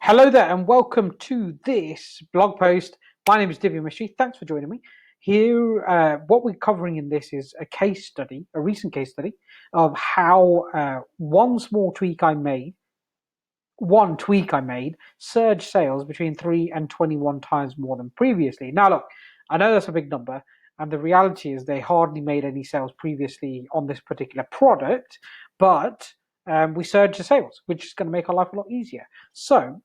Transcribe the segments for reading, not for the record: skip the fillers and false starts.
Hello there, and welcome to this blog post. My name is Divya Mishri. Thanks for joining me. Here, what we're covering in this is a case study, a recent case study of how one tweak I made, surged sales between 3 and 21 times more than previously. Now, look, I know that's a big number, and the reality is they hardly made any sales previously on this particular product, but we surged the sales, which is going to make our life a lot easier. So,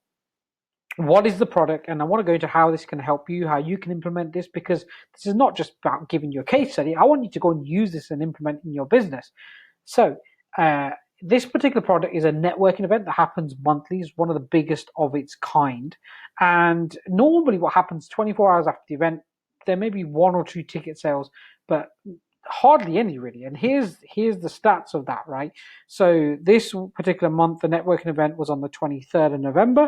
what is the product? And I want to go into how this can help you, how you can implement this, because this is not just about giving you a case study. I want you to go and use this and implement in your business. So this particular product is a networking event that happens monthly. It's one of the biggest of its kind. And normally what happens 24 hours after the event, there may be one or two ticket sales, but hardly any really. And here's the stats of that, right? So this particular month, the networking event was on the 23rd of November.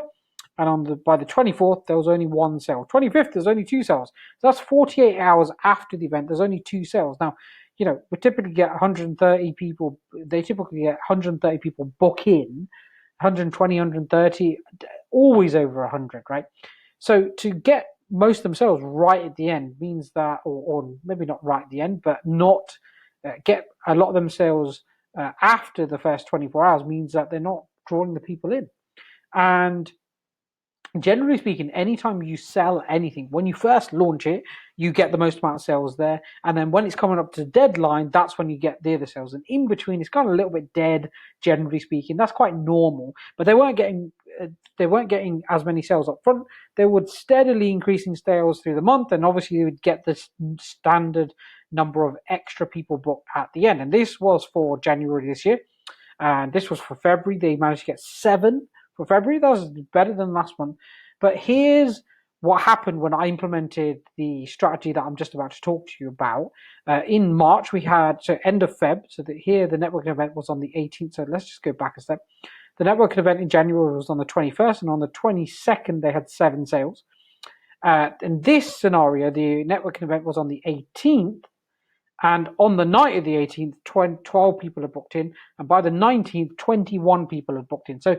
And by the 24th, there was only one sale. 25th, there's only two sales. So that's 48 hours after the event. There's only two sales. Now, we typically get 130 people. They typically get 130 people book in, 120, 130, always over 100, right? So to get most of themselves right at the end means that, or maybe not right at the end, but not get a lot of themselves after the first 24 hours means that they're not drawing the people in. And generally speaking, anytime you sell anything, when you first launch it, you get the most amount of sales there. And then when it's coming up to the deadline, that's when you get the other sales. And in between, it's kind of a little bit dead, generally speaking. That's quite normal. But they weren't getting as many sales up front. They would steadily increasing sales through the month. And obviously, you would get the standard number of extra people booked at the end. And this was for January this year. And this was for February. They managed to get 7 for February. That was better than last month. But here's what happened when I implemented the strategy that I'm just about to talk to you about. In March, we had, so end of Feb, so that here the networking event was on the 18th. So let's just go back a step. The networking event in January was on the 21st, and on the 22nd, they had 7 sales. In this scenario, the networking event was on the 18th, and on the night of the 18th, 12 people had booked in, and by the 19th, 21 people had booked in. So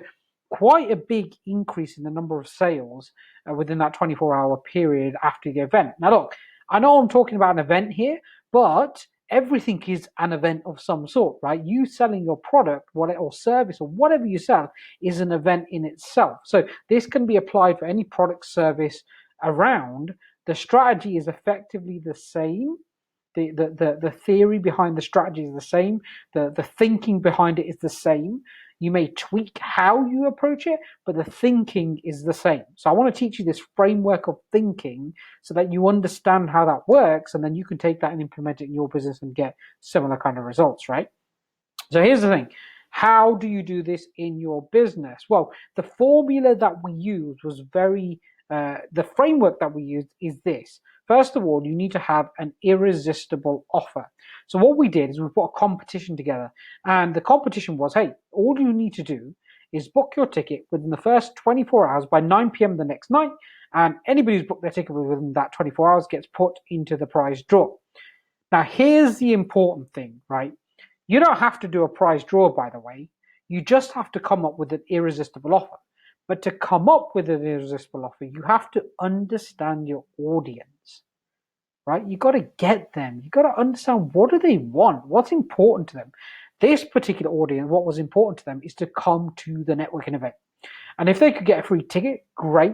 quite a big increase in the number of sales within that 24-hour period after the event. Now, look, I know I'm talking about an event here, but everything is an event of some sort, right? You selling your product or service or whatever you sell is an event in itself. So this can be applied for any product service around. The strategy is effectively the same. The theory behind the strategy is the same. The thinking behind it is the same. You may tweak how you approach it, but the thinking is the same. So I want to teach you this framework of thinking so that you understand how that works, and then you can take that and implement it in your business and get similar kind of results, right? So here's the thing. How do you do this in your business? Well, the formula that we used was the framework that we used is this. First of all, you need to have an irresistible offer. So what we did is we put a competition together, and the competition was, hey, all you need to do is book your ticket within the first 24 hours by 9 p.m. the next night, and anybody who's booked their ticket within that 24 hours gets put into the prize draw. Now, here's the important thing, right? You don't have to do a prize draw, by the way. You just have to come up with an irresistible offer. But to come up with an irresistible offer, you have to understand your audience, right? You got to get them. You got to understand, what do they want? What's important to them? This particular audience, what was important to them is to come to the networking event. And if they could get a free ticket, great,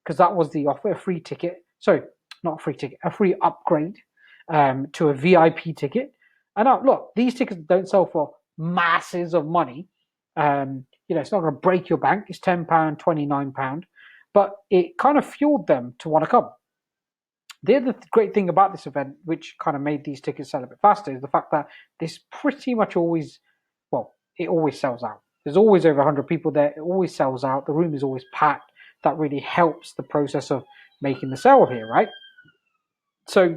because that was the offer, a free ticket. Sorry, not a free ticket, a free upgrade to a VIP ticket. And now, look, these tickets don't sell for masses of money. It's not going to break your bank. It's £10, £29, but it kind of fueled them to want to come. The other great thing about this event, which kind of made these tickets sell a bit faster, is the fact that this pretty much always sells out. There's always over 100 people there. It always sells out. The room is always packed. That really helps the process of making the sale here, right? So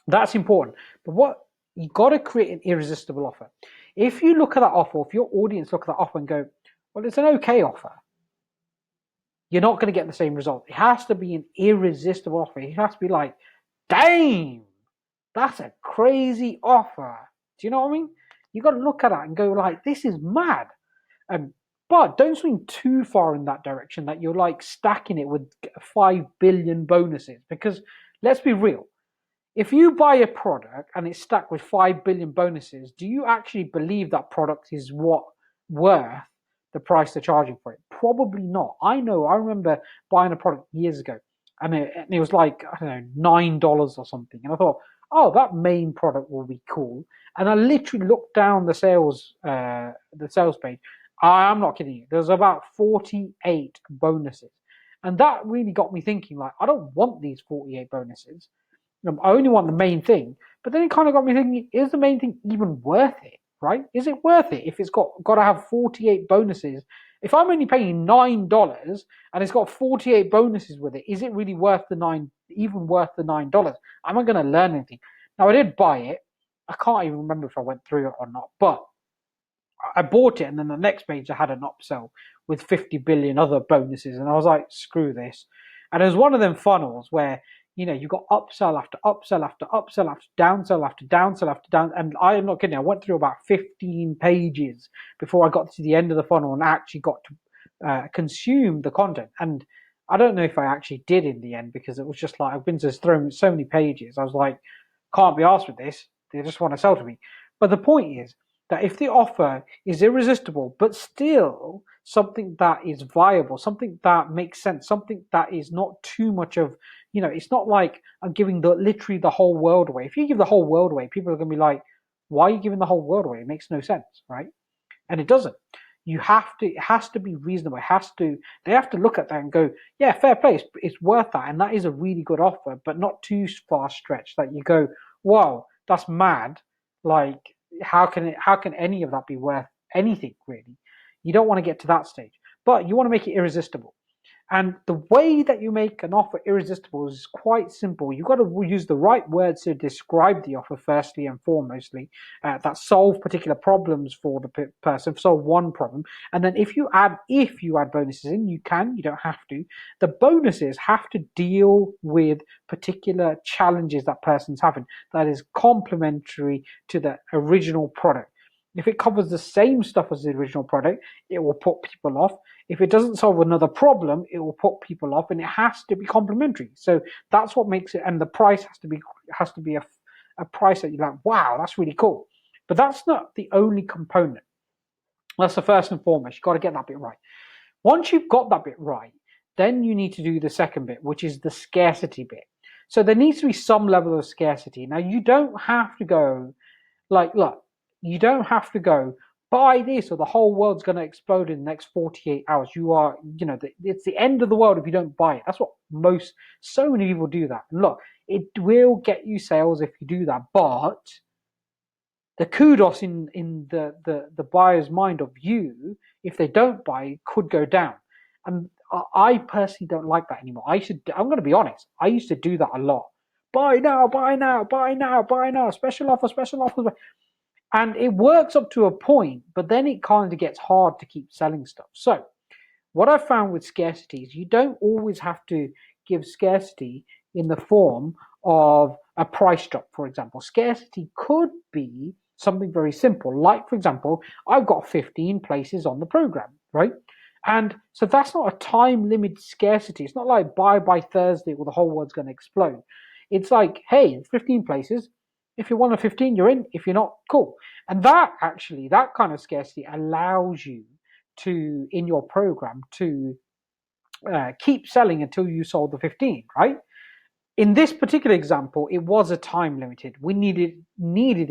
that's important. But you got to create an irresistible offer. If you look at that offer, if your audience look at that offer and go, well, it's an okay offer, you're not going to get the same result. It has to be an irresistible offer. It has to be like, damn, that's a crazy offer. Do you know what I mean? You got to look at that and go like, this is mad. But don't swing too far in that direction that you're like stacking it with 5 billion bonuses. Because let's be real, if you buy a product and it's stacked with 5 billion bonuses, do you actually believe that product is what worth the price they're charging for it? Probably not. I remember buying a product years ago and it was like, I don't know, $9 or something. And I thought, oh, that main product will be cool. And I literally looked down the sales page. I'm not kidding you. There's about 48 bonuses. And that really got me thinking, like, I don't want these 48 bonuses. I only want the main thing. But then it kind of got me thinking, is the main thing even worth it? Right? Is it worth it if it's got to have 48 bonuses? If I'm only paying $9 and it's got 48 bonuses with it, is it really worth the $9? Am I going to learn anything? Now I did buy it. I can't even remember if I went through it or not, but I bought it, and then the next page I had an upsell with 50 billion other bonuses, and I was like, screw this. And it was one of them funnels where you got upsell after upsell after upsell after downsell after downsell after down. And I am not kidding. I went through about 15 pages before I got to the end of the funnel and actually got to consume the content. And I don't know if I actually did in the end, because it was just like I've been just thrown so many pages. I was like, can't be asked with this. They just want to sell to me. But the point is that if the offer is irresistible, but still something that is viable, something that makes sense, something that is not too much of, it's not like I'm giving literally the whole world away. If you give the whole world away, people are going to be like, why are you giving the whole world away? It makes no sense, right? And it doesn't. It has to be reasonable. They have to look at that and go, yeah, fair play. It's worth that. And that is a really good offer, but not too far stretched that you go, wow, that's mad. Like, how can any of that be worth anything, really? You don't want to get to that stage, but you want to make it irresistible. And the way that you make an offer irresistible is quite simple. You've got to use the right words to describe the offer, firstly and foremostly, that solve particular problems for the person, solve one problem. And then if you add bonuses in, you don't have to. The bonuses have to deal with particular challenges that person's having that is complementary to the original product. If it covers the same stuff as the original product, it will put people off. If it doesn't solve another problem, it will put people off, and it has to be complementary. So that's what makes it, and the price has to be a price that you're like, wow, that's really cool. But that's not the only component. That's the first and foremost. You've got to get that bit right. Once you've got that bit right, then you need to do the second bit, which is the scarcity bit. So there needs to be some level of scarcity. Now, you don't have to go like, look, you don't have to go buy this or the whole world's going to explode in the next 48 hours. It's the end of the world if you don't buy it. That's what so many people do that. And look, it will get you sales if you do that, but the kudos in the buyer's mind of you, if they don't buy, could go down. And I personally don't like that anymore. I'm going to be honest. I used to do that a lot. Buy now, buy now, buy now, buy now. Special offer, special offer. And it works up to a point, but then it kind of gets hard to keep selling stuff. So what I found with scarcity is you don't always have to give scarcity in the form of a price drop, for example. Scarcity could be something very simple. Like, for example, I've got 15 places on the program, right? And so that's not a time limit scarcity. It's not like buy by Thursday or the whole world's going to explode. It's like, hey, 15 places. If you're one of 15, you're in. If you're not, cool. And that kind of scarcity allows you to, in your program, to keep selling until you sold the 15, right? In this particular example, it was a time limited. We needed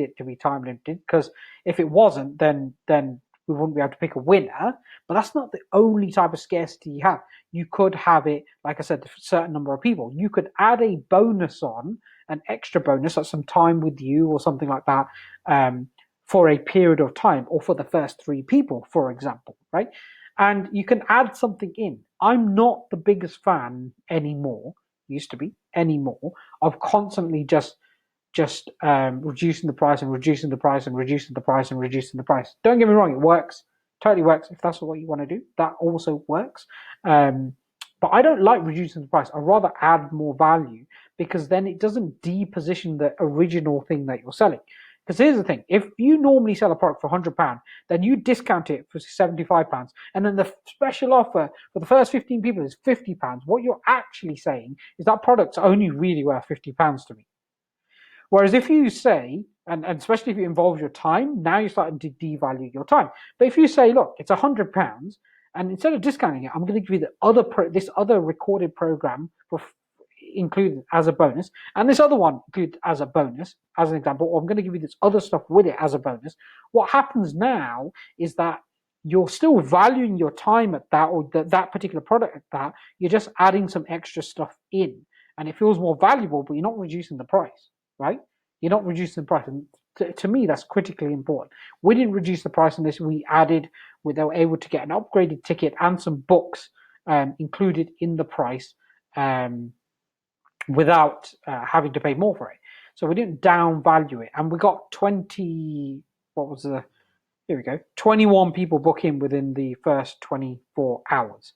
it to be time limited, because if it wasn't, then we wouldn't be able to pick a winner. But that's not the only type of scarcity you have. You could have it, like I said, a certain number of people. You could add a bonus on, an extra bonus, like some time with you or something like that, for a period of time, or for the first 3 people, for example, right? And you can add something in. I'm not the biggest fan anymore, used to be anymore, of constantly just reducing the price and reducing the price and reducing the price and reducing the price. Don't get me wrong, it works, totally works. If that's what you want to do, that also works. But I don't like reducing the price. I'd rather add more value, because then it doesn't deposition the original thing that you're selling. Because here's the thing: if you normally sell a product for £100, then you discount it for £75, and then the special offer for the first 15 people is £50. What you're actually saying is that product's only really worth £50 to me. Whereas if you say, and especially if it involves your time, now you're starting to devalue your time. But if you say, look, it's £100, and instead of discounting it, I'm going to give you this other recorded program for included as a bonus, and this other one included as a bonus, as an example, or I'm going to give you this other stuff with it as a bonus. What happens now is that you're still valuing your time at that, or that particular product at that. You're just adding some extra stuff in, and it feels more valuable, but you're not reducing the price, right? You're not reducing the price, and to me, that's critically important. We didn't reduce the price on this. We they were able to get an upgraded ticket and some books included in the price. Without having to pay more for it. So we didn't downvalue it. And we got 21 people book in within the first 24 hours.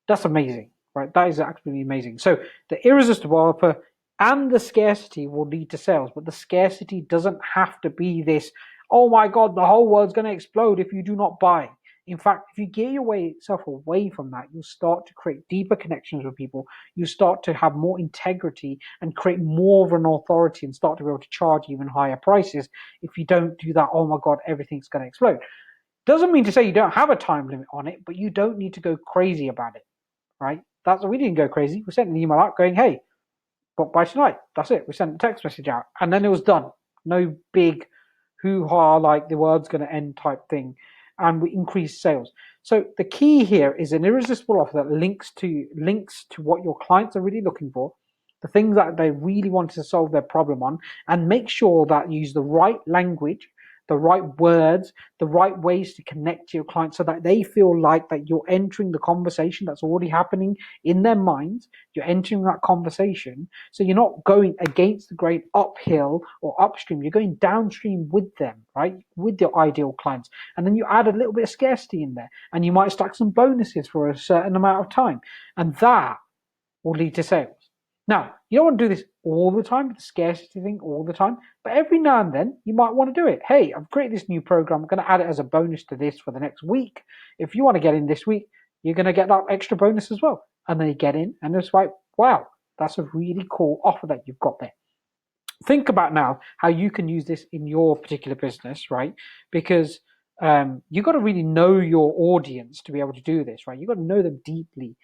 That's amazing, right? That is absolutely amazing. So the irresistible offer and the scarcity will lead to sales, but the scarcity doesn't have to be this, oh my God, the whole world's going to explode if you do not buy. In fact, if you get yourself away from that, you'll start to create deeper connections with people. You start to have more integrity and create more of an authority and start to be able to charge even higher prices. If you don't do that, oh my God, everything's going to explode. Doesn't mean to say you don't have a time limit on it, but you don't need to go crazy about it, right? We didn't go crazy. We sent an email out going, hey, book by tonight. That's it. We sent a text message out and then it was done. No big hoo-ha, like the world's going to end type thing. And we increase sales. So the key here is an irresistible offer that links to what your clients are really looking for, the things that they really want to solve their problem on, and make sure that you use the right language, the right words, the right ways to connect to your clients so that they feel like that you're entering the conversation that's already happening in their minds. You're entering that conversation. So you're not going against the grain uphill or upstream. You're going downstream with them, right? With your ideal clients. And then you add a little bit of scarcity in there and you might stack some bonuses for a certain amount of time. And that will lead to sales. Now, you don't want to do this all the time, the scarcity thing all the time, but every now and then you might want to do it. Hey, I've created this new program. I'm going to add it as a bonus to this for the next week. If you want to get in this week, you're going to get that extra bonus as well. And then you get in and it's like, wow, that's a really cool offer that you've got there. Think about now how you can use this in your particular business, right? Because you've got to really know your audience to be able to do this, right? You've got to know them deeply.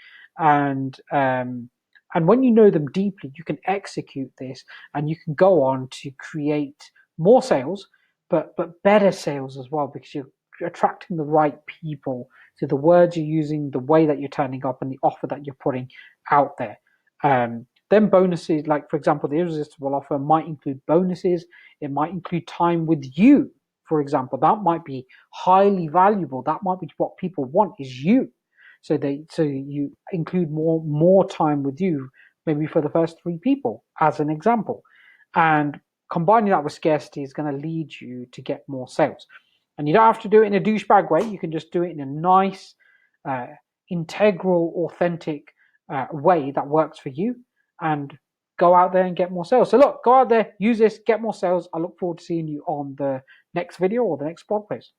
And when you know them deeply, you can execute this and you can go on to create more sales, but better sales as well, because you're attracting the right people to the words you're using, the way that you're turning up, and the offer that you're putting out there. Then bonuses, like for example, the irresistible offer might include bonuses. It might include time with you, for example. That might be highly valuable. That might be what people want is you. So you include more time with you, maybe for the first 3 people, as an example. And combining that with scarcity is going to lead you to get more sales. And you don't have to do it in a douchebag way. You can just do it in a nice, integral, authentic way that works for you, and go out there and get more sales. So look, go out there, use this, get more sales. I look forward to seeing you on the next video or the next blog post.